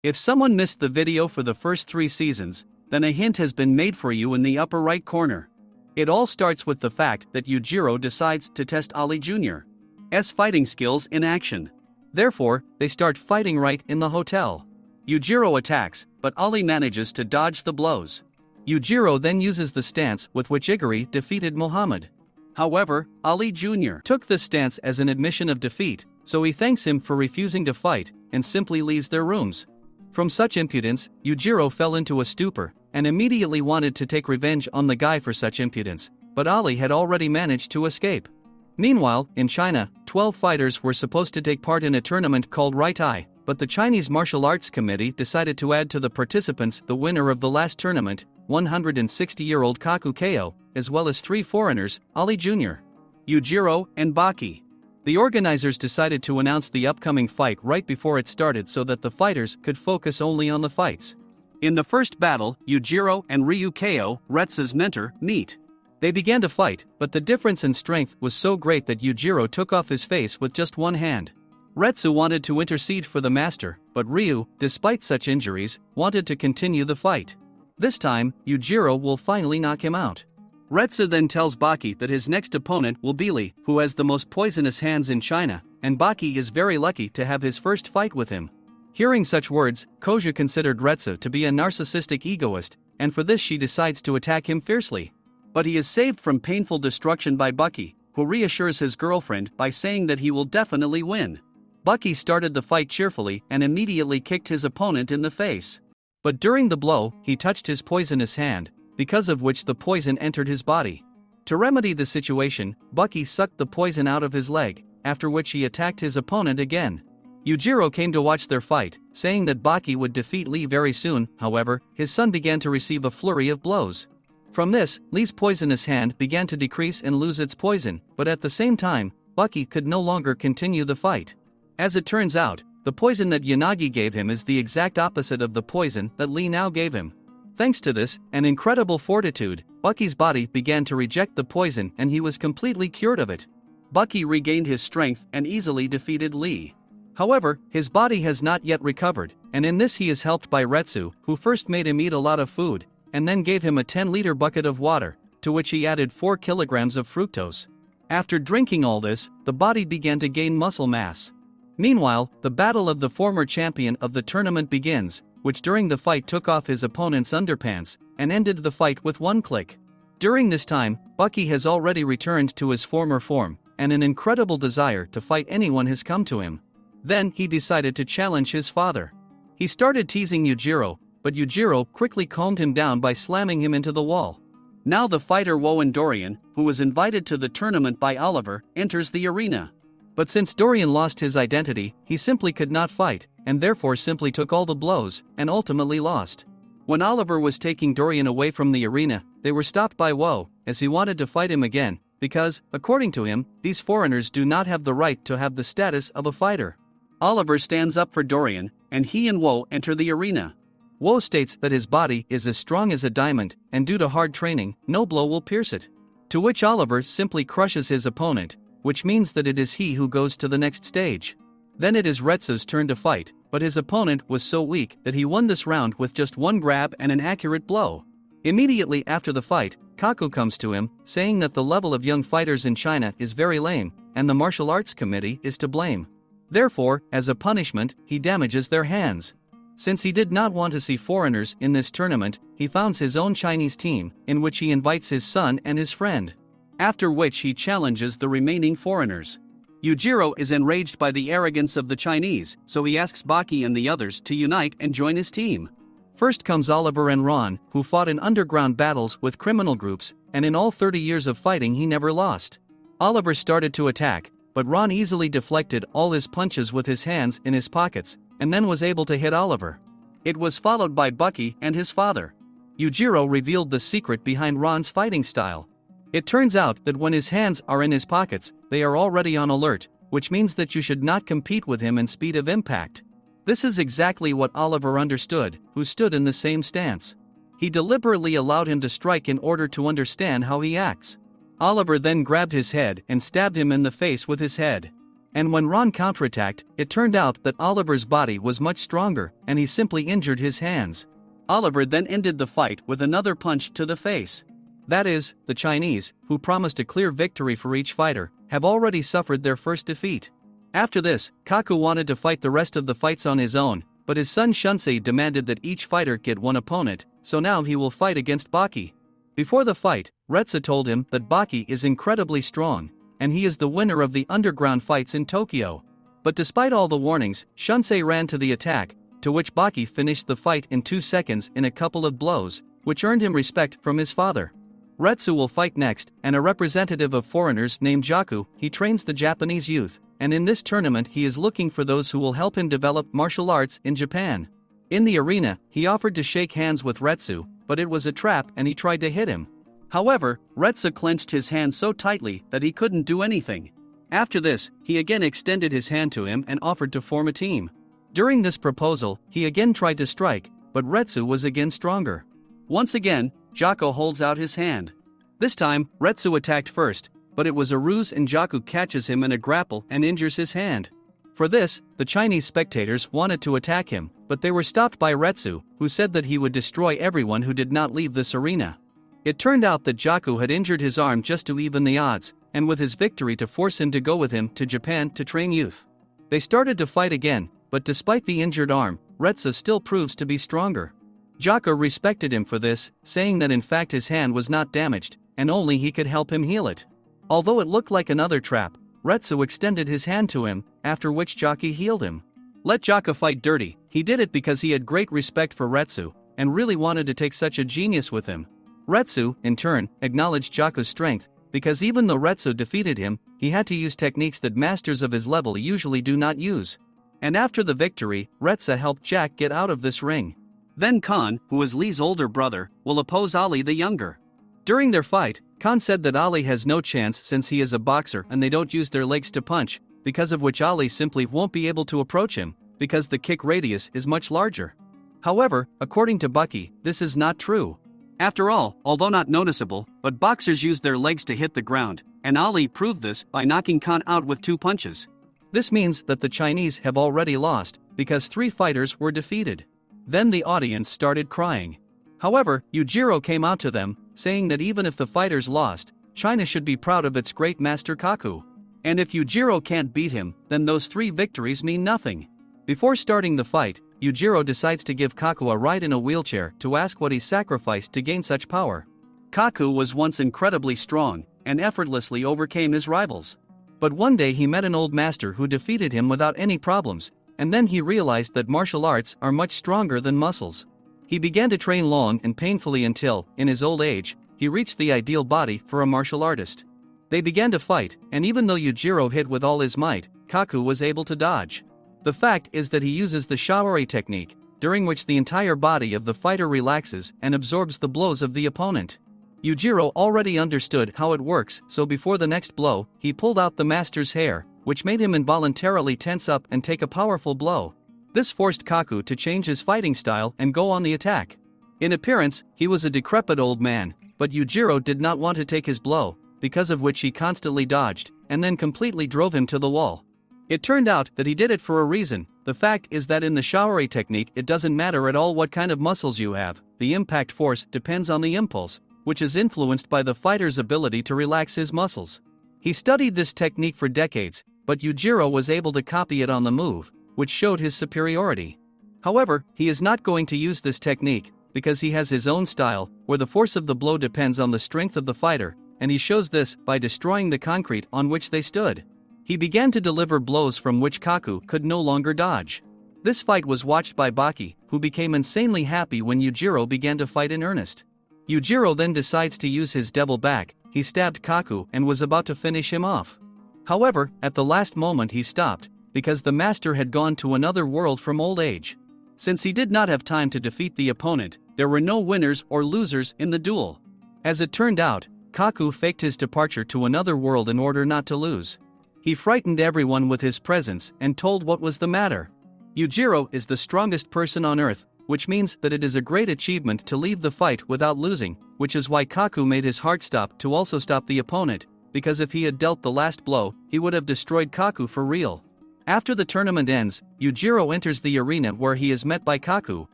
If someone missed the video for the first 3 seasons, then a hint has been made for you in the upper right corner. It all starts with the fact that Yujiro decides to test Ali Jr.'s fighting skills in action. Therefore, they start fighting right in the hotel. Yujiro attacks, but Ali manages to dodge the blows. Yujiro then uses the stance with which Igari defeated Muhammad. However, Ali Jr. took this stance as an admission of defeat, so he thanks him for refusing to fight and simply leaves their rooms. From such impudence, Yujiro fell into a stupor and immediately wanted to take revenge on the guy for such impudence, but Ali had already managed to escape. Meanwhile, in China, 12 fighters were supposed to take part in a tournament called Retelling, but the Chinese Martial Arts Committee decided to add to the participants the winner of the last tournament, 160-year-old Kaku KO, as well as 3 foreigners, Ali Jr., Yujiro, and Baki. The organizers decided to announce the upcoming fight right before it started so that the fighters could focus only on the fights. In the first battle, Yujiro and Ryu KO, Retsu's mentor, meet. They began to fight, but the difference in strength was so great that Yujiro took off his face with just one hand. Retsu wanted to intercede for the master, but Ryu, despite such injuries, wanted to continue the fight. This time, Yujiro will finally knock him out. Retsu then tells Baki that his next opponent will be Lee, who has the most poisonous hands in China, and Baki is very lucky to have his first fight with him. Hearing such words, Koja considered Retsu to be a narcissistic egoist, and for this she decides to attack him fiercely. But he is saved from painful destruction by Baki, who reassures his girlfriend by saying that he will definitely win. Baki started the fight cheerfully and immediately kicked his opponent in the face. But during the blow, he touched his poisonous hand, because of which the poison entered his body. To remedy the situation, Baki sucked the poison out of his leg, after which he attacked his opponent again. Yujiro came to watch their fight, saying that Baki would defeat Lee very soon. However, his son began to receive a flurry of blows. From this, Lee's poisonous hand began to decrease and lose its poison, but at the same time, Baki could no longer continue the fight. As it turns out, the poison that Yanagi gave him is the exact opposite of the poison that Lee now gave him. Thanks to this, and incredible fortitude, Baki's body began to reject the poison and he was completely cured of it. Baki regained his strength and easily defeated Lee. However, his body has not yet recovered, and in this he is helped by Retsu, who first made him eat a lot of food, and then gave him a 10-liter bucket of water, to which he added 4 kilograms of fructose. After drinking all this, the body began to gain muscle mass. Meanwhile, the battle of the former champion of the tournament begins, which during the fight took off his opponent's underpants, and ended the fight with one click. During this time, Baki has already returned to his former form, and an incredible desire to fight anyone has come to him. Then he decided to challenge his father. He started teasing Yujiro, but Yujiro quickly calmed him down by slamming him into the wall. Now the fighter Woe and Dorian, who was invited to the tournament by Oliver, enters the arena. But since Dorian lost his identity, he simply could not fight, and therefore simply took all the blows, and ultimately lost. When Oliver was taking Dorian away from the arena, they were stopped by Woe, as he wanted to fight him again, because, according to him, these foreigners do not have the right to have the status of a fighter. Oliver stands up for Dorian, and he and Woe enter the arena. Woe states that his body is as strong as a diamond, and due to hard training, no blow will pierce it. To which Oliver simply crushes his opponent, which means that it is he who goes to the next stage. Then it is Retsu's turn to fight, but his opponent was so weak that he won this round with just one grab and an accurate blow. Immediately after the fight, Kaku comes to him, saying that the level of young fighters in China is very lame, and the Martial Arts Committee is to blame. Therefore, as a punishment, he damages their hands. Since he did not want to see foreigners in this tournament, he founds his own Chinese team, in which he invites his son and his friend. After which he challenges the remaining foreigners. Yujiro is enraged by the arrogance of the Chinese, so he asks Baki and the others to unite and join his team. First comes Oliver and Ron, who fought in underground battles with criminal groups, and in all 30 years of fighting he never lost. Oliver started to attack, but Ron easily deflected all his punches with his hands in his pockets, and then was able to hit Oliver. It was followed by Baki and his father. Yujiro revealed the secret behind Ron's fighting style. It turns out that when his hands are in his pockets, they are already on alert, which means that you should not compete with him in speed of impact. This is exactly what Oliver understood, who stood in the same stance. He deliberately allowed him to strike in order to understand how he acts. Oliver then grabbed his head and stabbed him in the face with his head. And when Ron counterattacked, it turned out that Oliver's body was much stronger, and he simply injured his hands. Oliver then ended the fight with another punch to the face. That is, the Chinese, who promised a clear victory for each fighter, have already suffered their first defeat. After this, Kaku wanted to fight the rest of the fights on his own, but his son Shunsei demanded that each fighter get one opponent, so now he will fight against Baki. Before the fight, Retsu told him that Baki is incredibly strong, and he is the winner of the underground fights in Tokyo. But despite all the warnings, Shunsei ran to the attack, to which Baki finished the fight in 2 seconds in a couple of blows, which earned him respect from his father. Retsu will fight next, and a representative of foreigners named Jaku, he trains the Japanese youth, and in this tournament he is looking for those who will help him develop martial arts in Japan. In the arena, he offered to shake hands with Retsu, but it was a trap and he tried to hit him. However, Retsu clenched his hand so tightly that he couldn't do anything. After this, he again extended his hand to him and offered to form a team. During this proposal, he again tried to strike, but Retsu was again stronger. Once again, Jaku holds out his hand. This time, Retsu attacked first, but it was a ruse and Jaku catches him in a grapple and injures his hand. For this, the Chinese spectators wanted to attack him, but they were stopped by Retsu, who said that he would destroy everyone who did not leave this arena. It turned out that Jaku had injured his arm just to even the odds, and with his victory to force him to go with him to Japan to train youth. They started to fight again, but despite the injured arm, Retsu still proves to be stronger. Jaku respected him for this, saying that in fact his hand was not damaged, and only he could help him heal it. Although it looked like another trap, Retsu extended his hand to him, after which Jaku healed him. Let Jaku fight dirty, he did it because he had great respect for Retsu, and really wanted to take such a genius with him. Retsu, in turn, acknowledged Jaku's strength, because even though Retsu defeated him, he had to use techniques that masters of his level usually do not use. And after the victory, Retsu helped Jack get out of this ring. Then Khan, who is Lee's older brother, will oppose Ali the younger. During their fight, Khan said that Ali has no chance since he is a boxer and they don't use their legs to punch, because of which Ali simply won't be able to approach him, because the kick radius is much larger. However, according to Baki, this is not true. After all, although not noticeable, but boxers use their legs to hit the ground, and Ali proved this by knocking Khan out with 2 punches. This means that the Chinese have already lost, because 3 fighters were defeated. Then the audience started crying. However, Yujiro came out to them, saying that even if the fighters lost, China should be proud of its great master Kaku. And if Yujiro can't beat him, then those 3 victories mean nothing. Before starting the fight, Yujiro decides to give Kaku a ride in a wheelchair to ask what he sacrificed to gain such power. Kaku was once incredibly strong, and effortlessly overcame his rivals. But one day he met an old master who defeated him without any problems, and then he realized that martial arts are much stronger than muscles. He began to train long and painfully until, in his old age, he reached the ideal body for a martial artist. They began to fight, and even though Yujiro hit with all his might, Kaku was able to dodge. The fact is that he uses the shawari technique, during which the entire body of the fighter relaxes and absorbs the blows of the opponent. Yujiro already understood how it works, so before the next blow, he pulled out the master's hair, which made him involuntarily tense up and take a powerful blow. This forced Kaku to change his fighting style and go on the attack. In appearance, he was a decrepit old man, but Yujiro did not want to take his blow, because of which he constantly dodged, and then completely drove him to the wall. It turned out that he did it for a reason. The fact is that in the shawari technique it doesn't matter at all what kind of muscles you have, the impact force depends on the impulse, which is influenced by the fighter's ability to relax his muscles. He studied this technique for decades, but Yujiro was able to copy it on the move, which showed his superiority. However, he is not going to use this technique, because he has his own style, where the force of the blow depends on the strength of the fighter, and he shows this by destroying the concrete on which they stood. He began to deliver blows from which Kaku could no longer dodge. This fight was watched by Baki, who became insanely happy when Yujiro began to fight in earnest. Yujiro then decides to use his devil back. He stabbed Kaku and was about to finish him off. However, at the last moment he stopped, because the master had gone to another world from old age. Since he did not have time to defeat the opponent, there were no winners or losers in the duel. As it turned out, Kaku faked his departure to another world in order not to lose. He frightened everyone with his presence and told what was the matter. Yujiro is the strongest person on earth, which means that it is a great achievement to leave the fight without losing, which is why Kaku made his heart stop to also stop the opponent, because if he had dealt the last blow, he would have destroyed Kaku for real. After the tournament ends, Yujiro enters the arena where he is met by Kaku,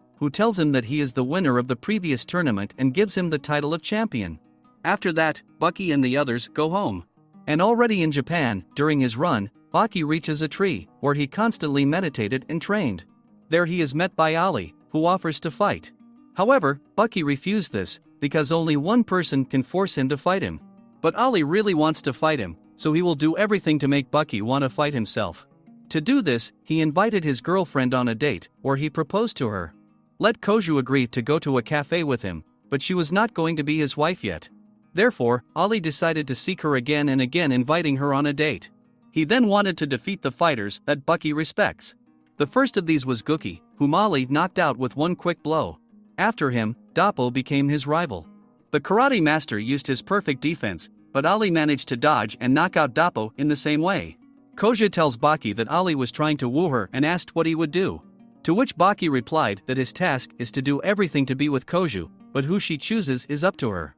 who tells him that he is the winner of the previous tournament and gives him the title of champion. After that, Baki and the others go home. And already in Japan, during his run, Baki reaches a tree, where he constantly meditated and trained. There he is met by Ali, who offers to fight. However, Baki refused this, because only one person can force him to fight him. But Ali really wants to fight him, so he will do everything to make Baki want to fight himself. To do this, he invited his girlfriend on a date, where he proposed to her. Let Koju agree to go to a cafe with him, but she was not going to be his wife yet. Therefore, Ali decided to seek her again and again, inviting her on a date. He then wanted to defeat the fighters that Baki respects. The first of these was Guki, whom Ali knocked out with one quick blow. After him, Dappo became his rival. The karate master used his perfect defense, but Ali managed to dodge and knock out Dappo in the same way. Koja tells Baki that Ali was trying to woo her and asked what he would do. To which Baki replied that his task is to do everything to be with Koju, but who she chooses is up to her.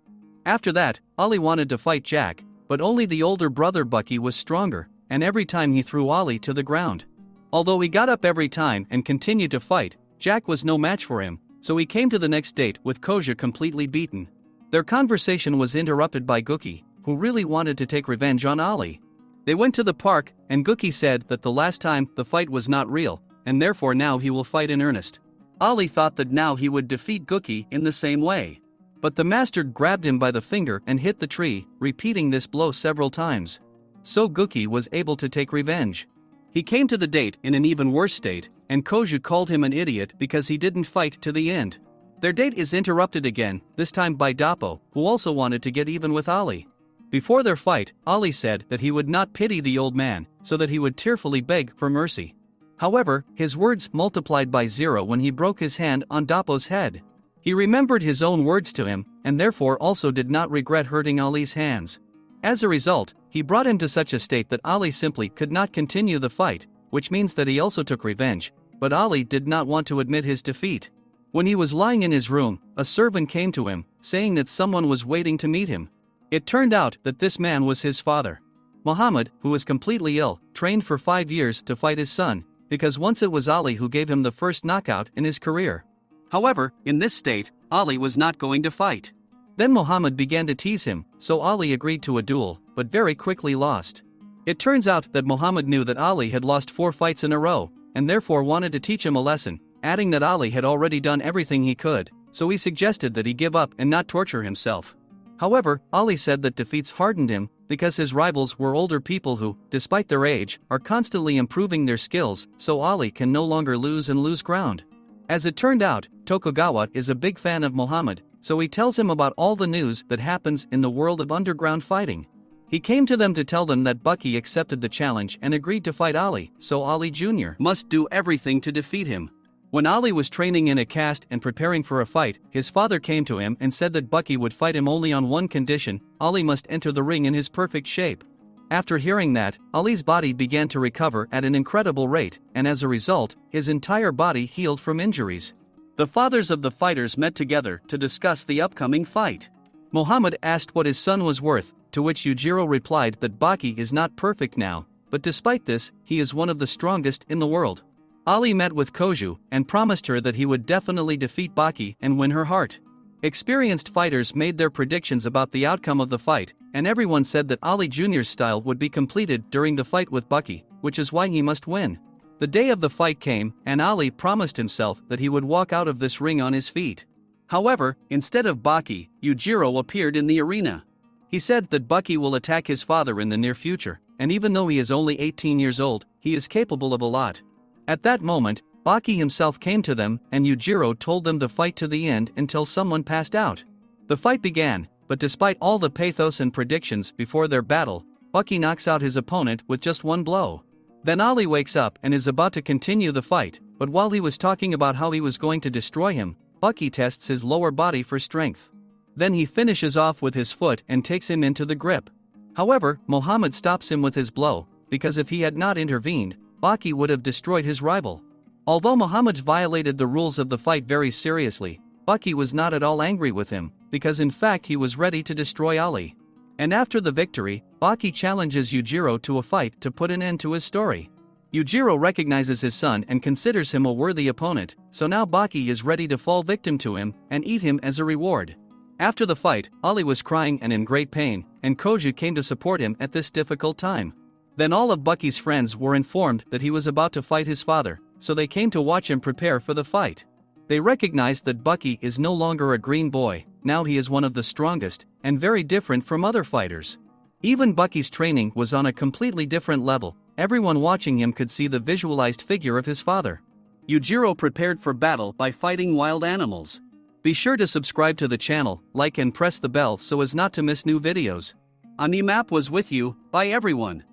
After that, Ali wanted to fight Jack, but only the older brother Baki was stronger, and every time he threw Ali to the ground. Although he got up every time and continued to fight, Jack was no match for him, so he came to the next date with Koja completely beaten. Their conversation was interrupted by Guki, who really wanted to take revenge on Ali. They went to the park, and Guki said that the last time the fight was not real, and therefore now he will fight in earnest. Ali thought that now he would defeat Guki in the same way. But the master grabbed him by the finger and hit the tree, repeating this blow several times. So Guki was able to take revenge. He came to the date in an even worse state, and Koju called him an idiot because he didn't fight to the end. Their date is interrupted again, this time by Dappo, who also wanted to get even with Ali. Before their fight, Ali said that he would not pity the old man, so that he would tearfully beg for mercy. However, his words multiplied by 0 when he broke his hand on Dappo's head. He remembered his own words to him, and therefore also did not regret hurting Ali's hands. As a result, he brought him to such a state that Ali simply could not continue the fight, which means that he also took revenge, but Ali did not want to admit his defeat. When he was lying in his room, a servant came to him, saying that someone was waiting to meet him. It turned out that this man was his father. Muhammad, who was completely ill, trained for 5 years to fight his son, because once it was Ali who gave him the first knockout in his career. However, in this state, Ali was not going to fight. Then Muhammad began to tease him, so Ali agreed to a duel, but very quickly lost. It turns out that Muhammad knew that Ali had lost 4 fights in a row, and therefore wanted to teach him a lesson, adding that Ali had already done everything he could, so he suggested that he give up and not torture himself. However, Ali said that defeats hardened him, because his rivals were older people who, despite their age, are constantly improving their skills, so Ali can no longer lose and lose ground. As it turned out, Tokugawa is a big fan of Muhammad, so he tells him about all the news that happens in the world of underground fighting. He came to them to tell them that Baki accepted the challenge and agreed to fight Ali, so Ali Jr. must do everything to defeat him. When Ali was training in a cast and preparing for a fight, his father came to him and said that Baki would fight him only on one condition: Ali must enter the ring in his perfect shape. After hearing that, Ali's body began to recover at an incredible rate, and as a result, his entire body healed from injuries. The fathers of the fighters met together to discuss the upcoming fight. Muhammad asked what his son was worth, to which Yujiro replied that Baki is not perfect now, but despite this, he is one of the strongest in the world. Ali met with Koju and promised her that he would definitely defeat Baki and win her heart. Experienced fighters made their predictions about the outcome of the fight, and everyone said that Ali Jr.'s style would be completed during the fight with Baki, which is why he must win. The day of the fight came, and Ali promised himself that he would walk out of this ring on his feet. However, instead of Baki, Yujiro appeared in the arena. He said that Baki will attack his father in the near future, and even though he is only 18 years old, he is capable of a lot. At that moment, Baki himself came to them, and Yujiro told them to fight to the end until someone passed out. The fight began, but despite all the pathos and predictions before their battle, Baki knocks out his opponent with just one blow. Then Ali wakes up and is about to continue the fight, but while he was talking about how he was going to destroy him, Baki tests his lower body for strength. Then he finishes off with his foot and takes him into the grip. However, Muhammad stops him with his blow, because if he had not intervened, Baki would have destroyed his rival. Although Muhammad violated the rules of the fight very seriously, Baki was not at all angry with him, because in fact he was ready to destroy Ali. And after the victory, Baki challenges Yujiro to a fight to put an end to his story. Yujiro recognizes his son and considers him a worthy opponent, so now Baki is ready to fall victim to him and eat him as a reward. After the fight, Ali was crying and in great pain, and Koju came to support him at this difficult time. Then all of Baki's friends were informed that he was about to fight his father, so they came to watch him prepare for the fight. They recognized that Baki is no longer a green boy, now he is one of the strongest, and very different from other fighters. Even Baki's training was on a completely different level, everyone watching him could see the visualized figure of his father. Yujiro prepared for battle by fighting wild animals. Be sure to subscribe to the channel, like and press the bell so as not to miss new videos. AniMap was with you, bye everyone.